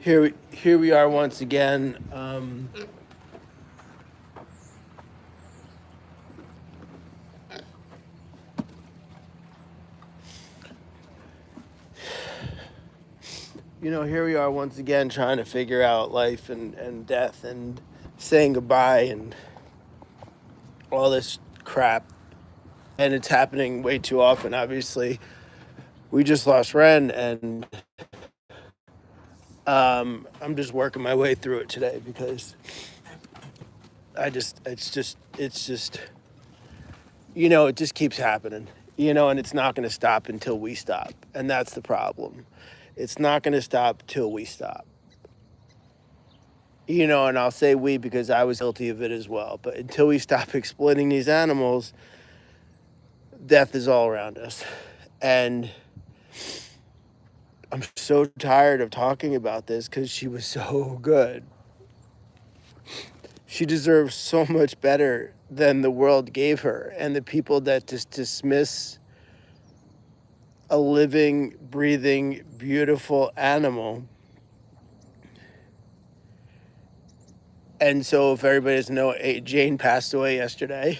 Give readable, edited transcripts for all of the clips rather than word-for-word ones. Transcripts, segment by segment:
Here we are once again. Here we are once again trying to figure out life and death and saying goodbye and all this crap. And it's happening way too often. Obviously, we just lost Ren, and I'm just working my way through it today because it's just it just keeps happening. And it's not going to stop until we stop, and that's the problem. It's not going to stop till we stop. And I'll say we because I was guilty of it as well. But until we stop exploiting these animals, death is all around us. And I'm so tired of talking about this because she was so good. She deserves so much better than the world gave her. And the people that just dismiss a living, breathing, beautiful animal. And so if everybody doesn't know, Jane passed away yesterday.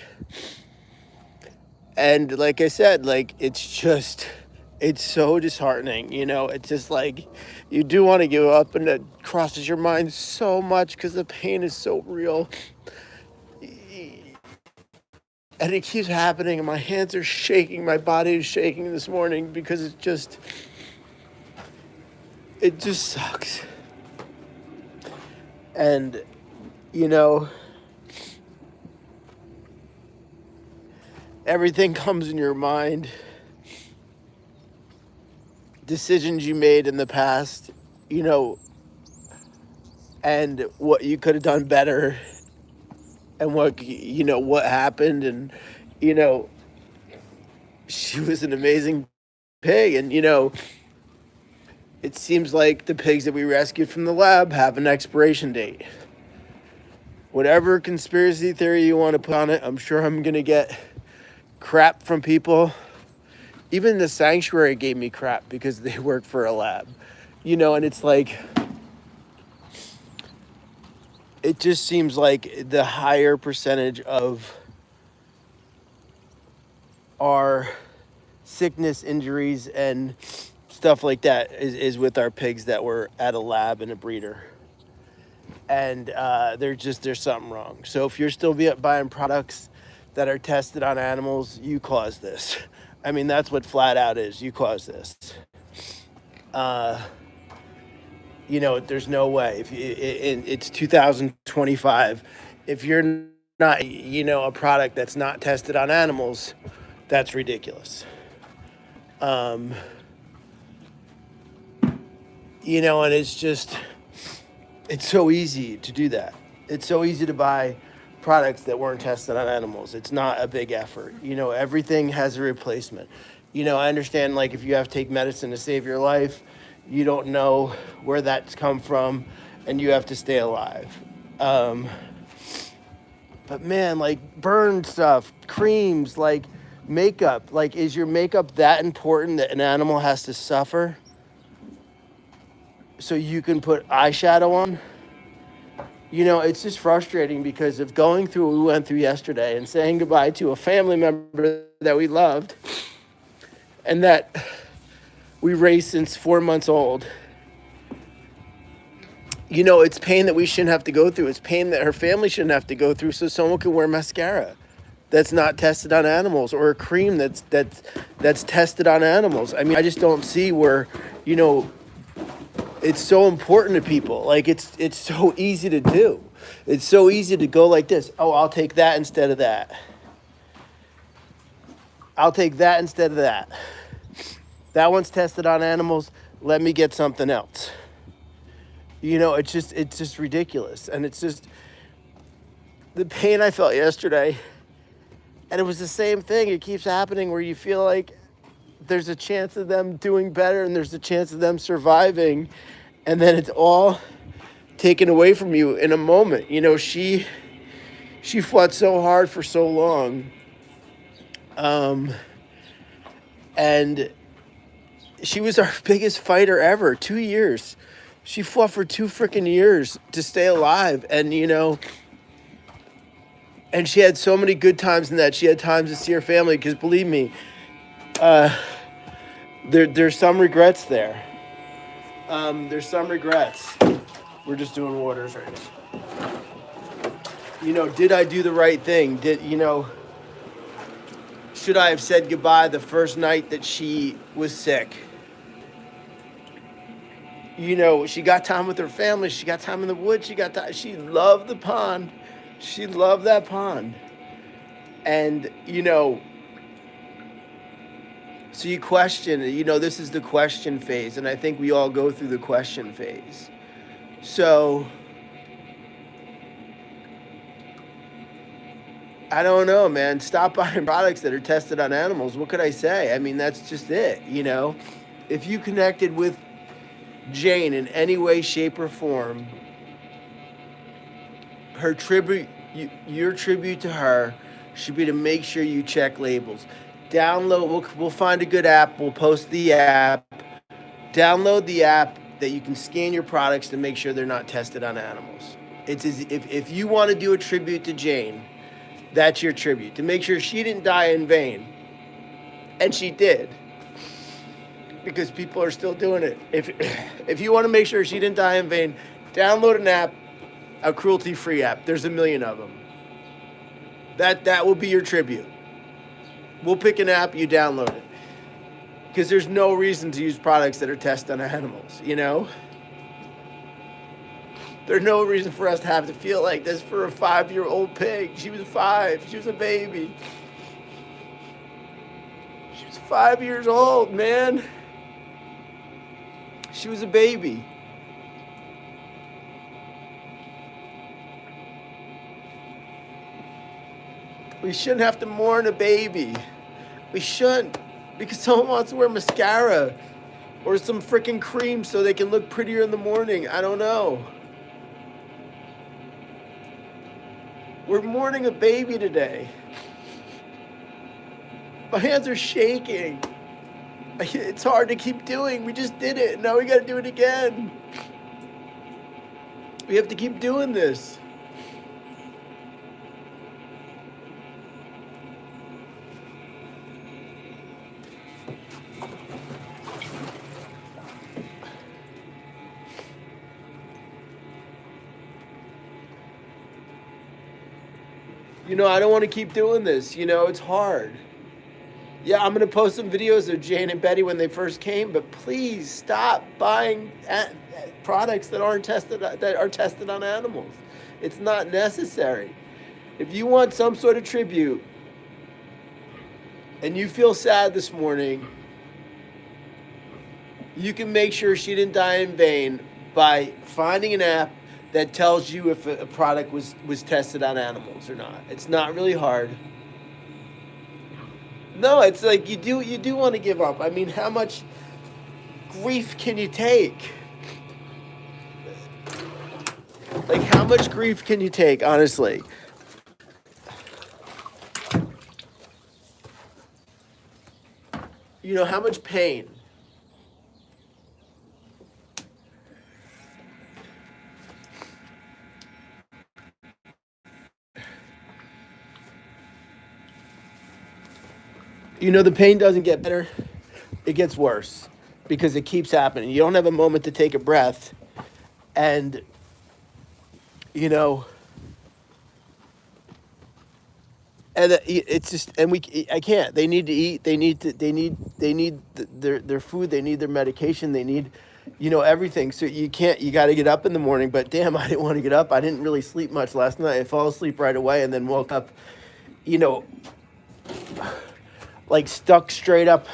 And like I said, it's so disheartening. It's just like you do want to give up, and it crosses your mind so much because the pain is so real. And it keeps happening, and my hands are shaking. My body is shaking this morning because it just sucks. And, everything comes in your mind. Decisions you made in the past, and what you could have done better, and what happened. And, she was an amazing pig. And, it seems like the pigs that we rescued from the lab have an expiration date. Whatever conspiracy theory you want to put on it, I'm sure I'm going to get crap from people. Even the sanctuary gave me crap because they work for a lab, and it's like, it just seems like the higher percentage of our sickness, injuries, and stuff like that is with our pigs that were at a lab and a breeder. And there's something wrong. So if you're still buying products that are tested on animals, you caused this. I mean, that's what flat out is. You caused this. There's no way. It's 2025. If you're not, a product that's not tested on animals, that's ridiculous. And it's so easy to do that. It's so easy to buy products that weren't tested on animals. It's not a big effort. Everything has a replacement. I understand, like, if you have to take medicine to save your life, you don't know where that's come from, and you have to stay alive. But man, like, burn stuff, creams, like makeup, like, is your makeup that important that an animal has to suffer so you can put eyeshadow on? It's just frustrating because of going through what we went through yesterday and saying goodbye to a family member that we loved and that we raised since 4 months old. It's pain that we shouldn't have to go through. It's pain that her family shouldn't have to go through so someone can wear mascara that's not tested on animals, or a cream that's tested on animals. I mean, I just don't see where, it's so important to people. Like, it's so easy to do. It's so easy to go like this. Oh, I'll take that instead of that. I'll take that instead of that. That one's tested on animals. Let me get something else. It's just ridiculous. And it's just the pain I felt yesterday. And it was the same thing. It keeps happening where you feel like there's a chance of them doing better and there's a chance of them surviving, and then it's all taken away from you in a moment. She fought so hard for so long, and she was our biggest fighter ever. 2 years She fought for 2 freaking years to stay alive. And, and she had so many good times in that. She had times to see her family, because believe me, there's some regrets there. There's some regrets. We're just doing waters right now. Did I do the right thing? Should I have said goodbye the first night that she was sick? She got time with her family. She got time in the woods. She loved the pond. She loved that pond. And, so you question, this is the question phase. And I think we all go through the question phase. So, I don't know, man. Stop buying products that are tested on animals. What could I say? I mean, that's just it, If you connected with Jane in any way, shape, or form, her tribute, your tribute to her should be to make sure you check labels. Download, we'll find a good app. We'll post the app. Download the app that you can scan your products to make sure they're not tested on animals. It's if you want to do a tribute to Jane, that's your tribute, to make sure she didn't die in vain. And she did, because people are still doing it. If you want to make sure she didn't die in vain, download an app, a cruelty-free app. There's a million of them. That will be your tribute. We'll pick an app, you download it. Because there's no reason to use products that are tested on animals, There's no reason for us to have to feel like this for a 5-year-old pig. She was 5. She was a baby. She was 5 years old, man. She was a baby. We shouldn't have to mourn a baby. We shouldn't. Because someone wants to wear mascara or some freaking cream so they can look prettier in the morning. I don't know. We're mourning a baby today. My hands are shaking. It's hard to keep doing. We just did it. Now we got to do it again. We have to keep doing this. I don't want to keep doing this. It's hard. Yeah, I'm going to post some videos of Jane and Betty when they first came, but please stop buying products that are tested on animals. It's not necessary. If you want some sort of tribute and you feel sad this morning, you can make sure she didn't die in vain by finding an app that tells you if a product was tested on animals or not. It's not really hard. No, it's like you do want to give up. I mean, how much grief can you take? Like, how much grief can you take, honestly? How much pain? The pain doesn't get better. It gets worse because it keeps happening. You don't have a moment to take a breath. And, and it's just, and I can't. They need to eat. They need their food. They need their medication. They need, everything. So you got to get up in the morning. But damn, I didn't want to get up. I didn't really sleep much last night. I fell asleep right away and then woke up, like stuck straight up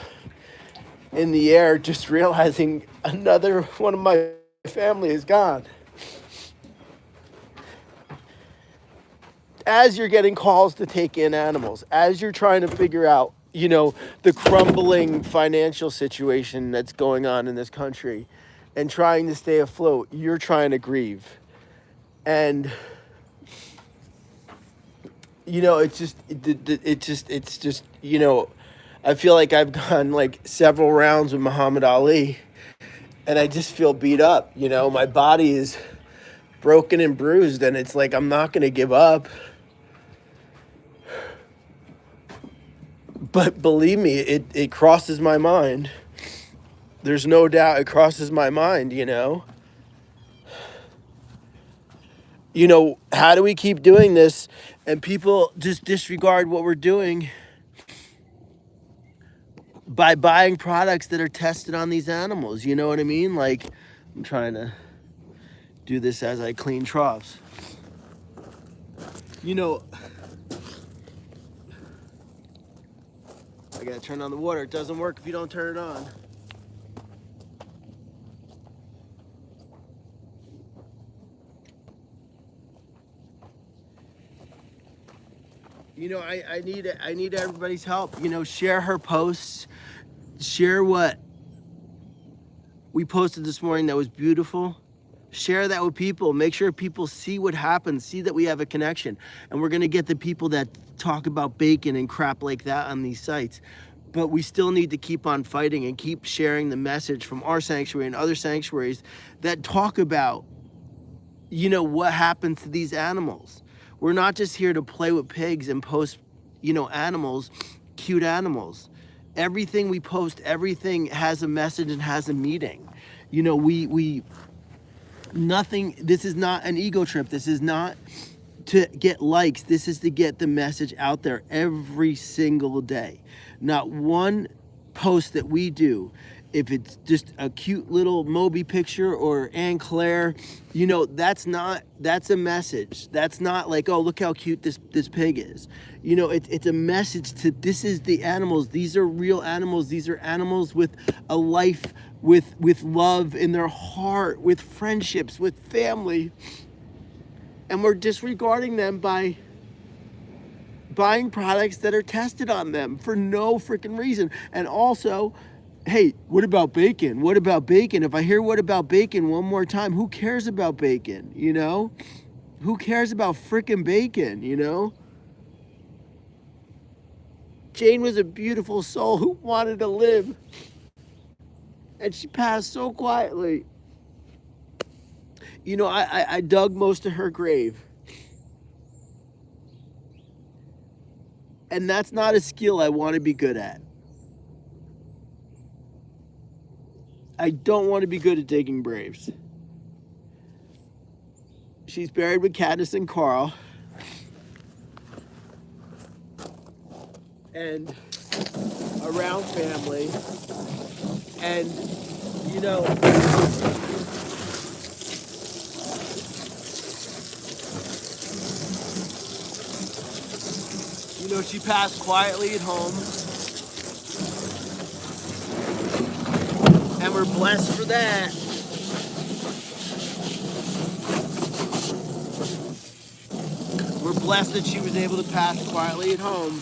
in the air, just realizing another one of my family is gone. As you're getting calls to take in animals, as you're trying to figure out, the crumbling financial situation that's going on in this country and trying to stay afloat, you're trying to grieve. And it's just, I feel like I've gone like several rounds with Muhammad Ali, and I just feel beat up. You know, my body is broken and bruised, and it's like I'm not going to give up. But believe me, it crosses my mind. There's no doubt it crosses my mind, you know. You know, how do we keep doing this and people just disregard what we're doing by buying products that are tested on these animals? You know what I mean? Like, I'm trying to do this as I clean troughs. You know, I gotta turn on the water. It doesn't work if you don't turn it on. You know, I need everybody's help. You know, share her posts, share what we posted this morning that was beautiful. Share that with people. Make sure people see what happens, see that we have a connection. And we're gonna get the people that talk about bacon and crap like that on these sites. But we still need to keep on fighting and keep sharing the message from our sanctuary and other sanctuaries that talk about, you know, what happens to these animals. We're not just here to play with pigs and post, you know, animals, cute animals. Everything we post, everything has a message and has a meaning. You know, nothing, this is not an ego trip. This is not to get likes. This is to get the message out there every single day. Not one post that we do, if it's just a cute little Moby picture or Anne Claire, you know, that's a message. That's not like, oh, look how cute this pig is. You know, it's a message to, this is the animals. These are real animals. These are animals with a life, with love in their heart, with friendships, with family. And we're disregarding them by buying products that are tested on them for no freaking reason. And also, hey, what about bacon? What about bacon? If I hear what about bacon one more time, who cares about bacon, you know? Who cares about freaking bacon, you know? Jane was a beautiful soul who wanted to live. And she passed so quietly. You know, I dug most of her grave. And that's not a skill I want to be good at. I don't want to be good at digging graves. She's buried with Katniss and Carl. And around family. And, you know, she passed quietly at home. And we're blessed for that. We're blessed that she was able to pass quietly at home.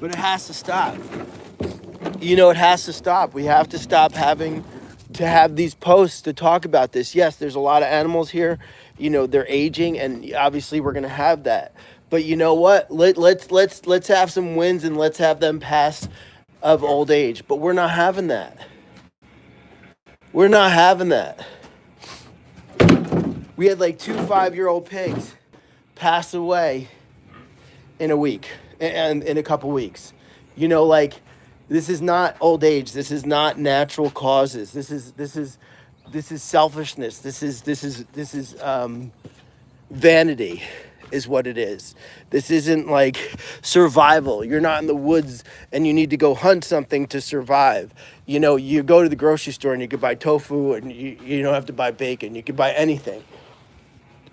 But it has to stop. You know, it has to stop. We have to stop having to have these posts to talk about this. Yes, there's a lot of animals here. You know, they're aging, and obviously we're gonna have that. But you know what? Let's have some wins, and let's have them pass of old age. But we're not having that. We're not having that. We had like 2 5-year-old pigs pass away in a week, and in a couple weeks. You know, like, this is not old age. This is not natural causes. This is selfishness. This is vanity is what it is. This isn't like survival. You're not in the woods and you need to go hunt something to survive. You know, you go to the grocery store and you could buy tofu, and you don't have to buy bacon. You could buy anything.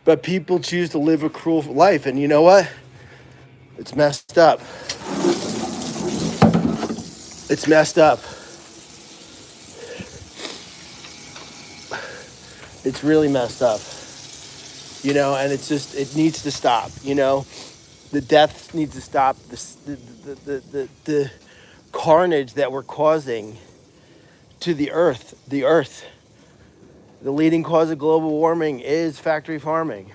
But people choose to live a cruel life, and you know what? It's messed up. It's messed up. It's really messed up. You know, and it's just, it needs to stop, you know? The death needs to stop. The carnage that we're causing to the earth. The leading cause of global warming is factory farming.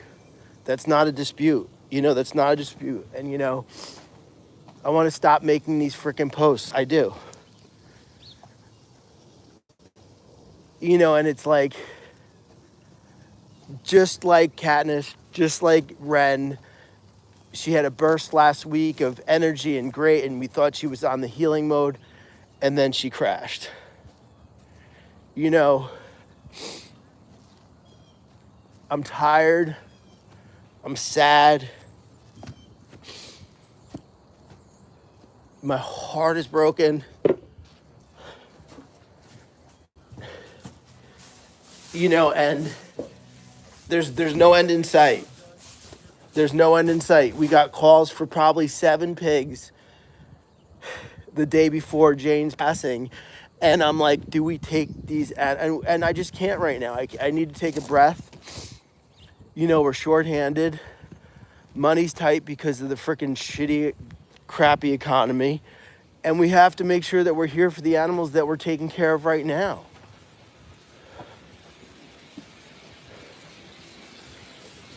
That's not a dispute. That's not a dispute. And, I want to stop making these freaking posts. I do. And it's like, just like Katniss, just like Ren, she had a burst last week of energy and great, and we thought she was on the healing mode, and then she crashed. I'm tired. I'm sad. My heart is broken. And there's no end in sight. There's no end in sight. We got calls for probably 7 pigs the day before Jane's passing. And I'm like, do we take these? And I just can't right now. I need to take a breath. We're shorthanded. Money's tight because of the freaking shitty, crappy economy. And we have to make sure that we're here for the animals that we're taking care of right now.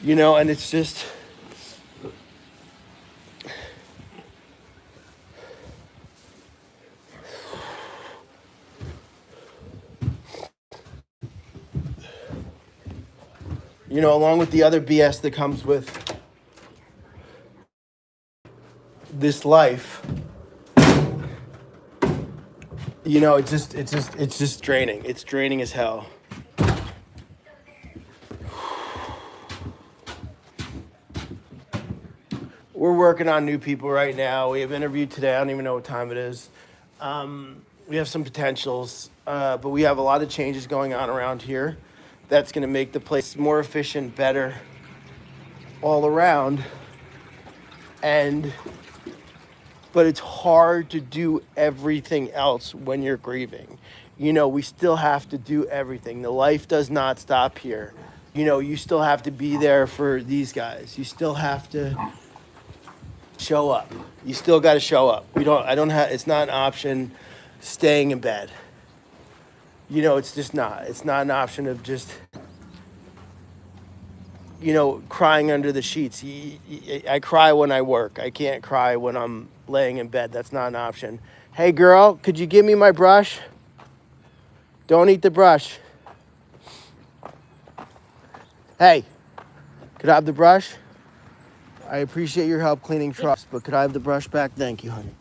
And it's just... along with the other BS that comes with this life, it's just draining. It's draining as hell. We're working on new people right now. We have interviewed today. I don't even know what time it is. We have some potentials, but we have a lot of changes going on around here. That's going to make the place more efficient, better, all around. But it's hard to do everything else when you're grieving. We still have to do everything. The life does not stop here. You still have to be there for these guys. You still have to show up. You still got to show up. It's not an option staying in bed. It's just not. It's not an option of just, crying under the sheets. I cry when I work. I can't cry when I'm laying in bed. That's not an option. Hey, girl, could you give me my brush? Don't eat the brush. Hey, could I have the brush? I appreciate your help cleaning trucks, but could I have the brush back? Thank you, honey.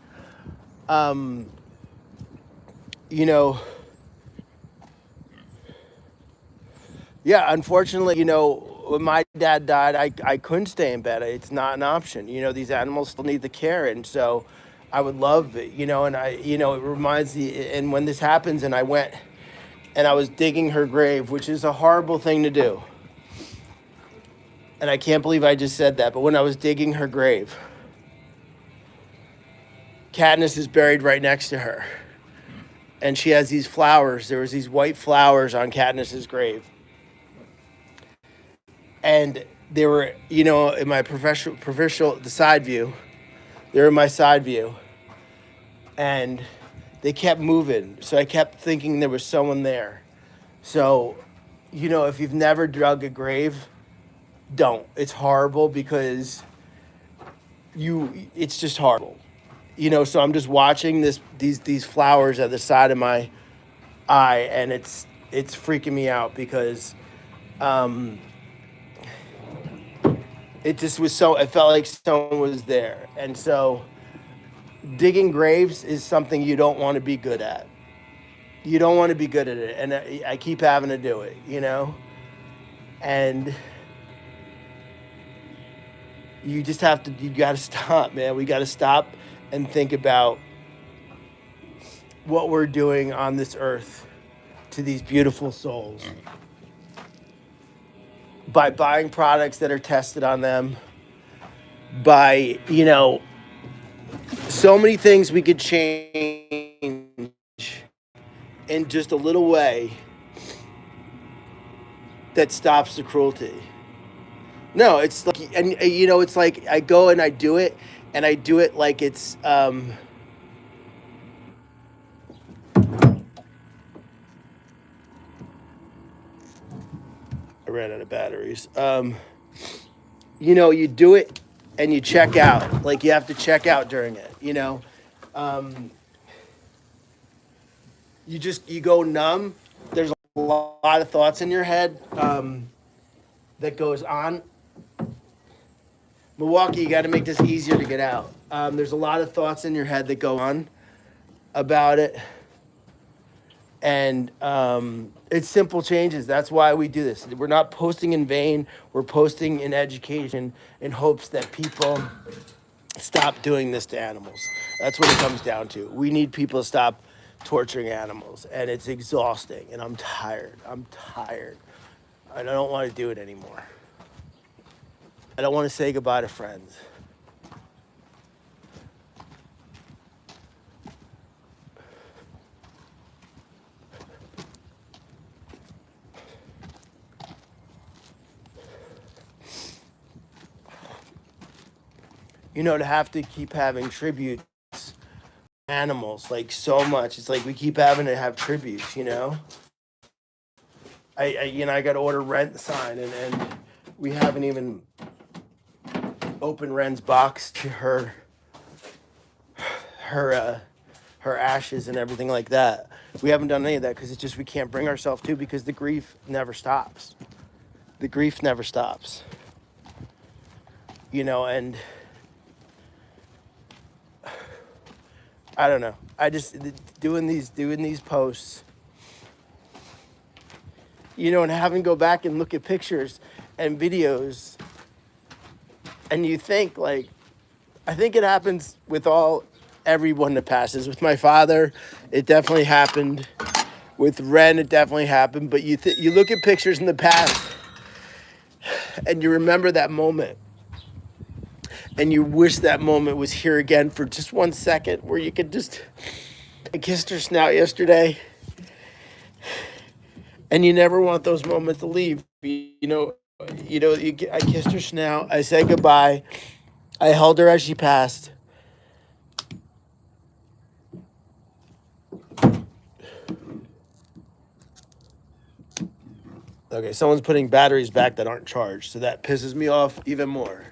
Yeah, unfortunately, when my dad died, I couldn't stay in bed. It's not an option. These animals still need the care. And so I would love it, and it reminds me, and when this happens and I went and I was digging her grave, which is a horrible thing to do. And I can't believe I just said that, but when I was digging her grave, Katniss is buried right next to her. And she has these flowers. There was these white flowers on Katniss's grave. And they were, in my the side view. They were in my side view. And they kept moving. So I kept thinking there was someone there. So, if you've never dug a grave, don't. It's horrible because it's just horrible. So I'm just watching these flowers at the side of my eye, and it's freaking me out because it just was it felt like someone was there. And so digging graves is something you don't want to be good at. You don't want to be good at it. And I keep having to do it, and you just you got to stop, man. We got to stop and think about what we're doing on this earth to these beautiful souls by buying products that are tested on them, by, so many things we could change in just a little way that stops the cruelty. No, it's like, and it's like I go and I do it, and I do it like it's, I ran out of batteries. you do it and you check out. Like you have to check out during it. Um, you go numb. There's a lot of thoughts in your head that goes on. Milwaukee, you got to make this easier to get out. There's a lot of thoughts in your head that go on about it. And it's simple changes. That's why we do this. We're not posting in vain. We're posting in education in hopes that people stop doing this to animals. That's what it comes down to. We need people to stop torturing animals. And it's exhausting. And I'm tired. I'm tired. And I don't want to do it anymore. I don't want to say goodbye to friends. To have to keep having tributes animals like so much. It's like we keep having to have tributes. I got to order Rent sign and we haven't even opened Ren's box to her ashes and everything like that. We haven't done any of that because it's just we can't bring ourselves to, because the grief never stops. The grief never stops. And I don't know. I just doing these posts, and having to go back and look at pictures and videos, and you think like, I think it happens with everyone that passes. With my father, it definitely happened. With Ren, it definitely happened. But you look at pictures in the past, and you remember that moment. And you wish that moment was here again for just 1 second, where you could just. I kissed her snout yesterday, and you never want those moments to leave. I kissed her snout. I said goodbye. I held her as she passed. Okay, someone's putting batteries back that aren't charged, so that pisses me off even more.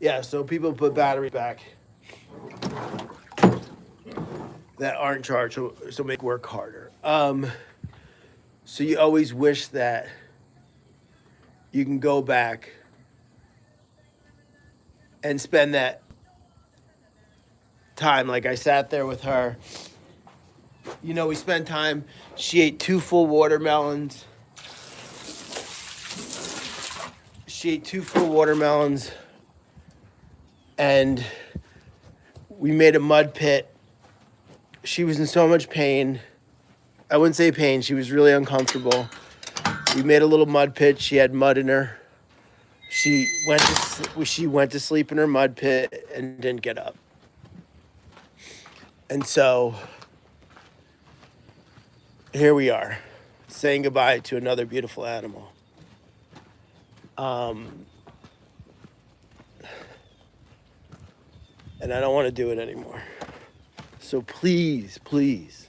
Yeah, so people put batteries back that aren't charged, so make work harder. So you always wish that you can go back and spend that time. Like I sat there with her. We spent time. She ate 2 full watermelons. And we made a mud pit. She was in so much pain. I wouldn't say pain. She was really uncomfortable. We made a little mud pit. She had mud in her. She went to sleep in her mud pit and didn't get up. And so here we are, saying goodbye to another beautiful animal. And I don't want to do it anymore. So please, please,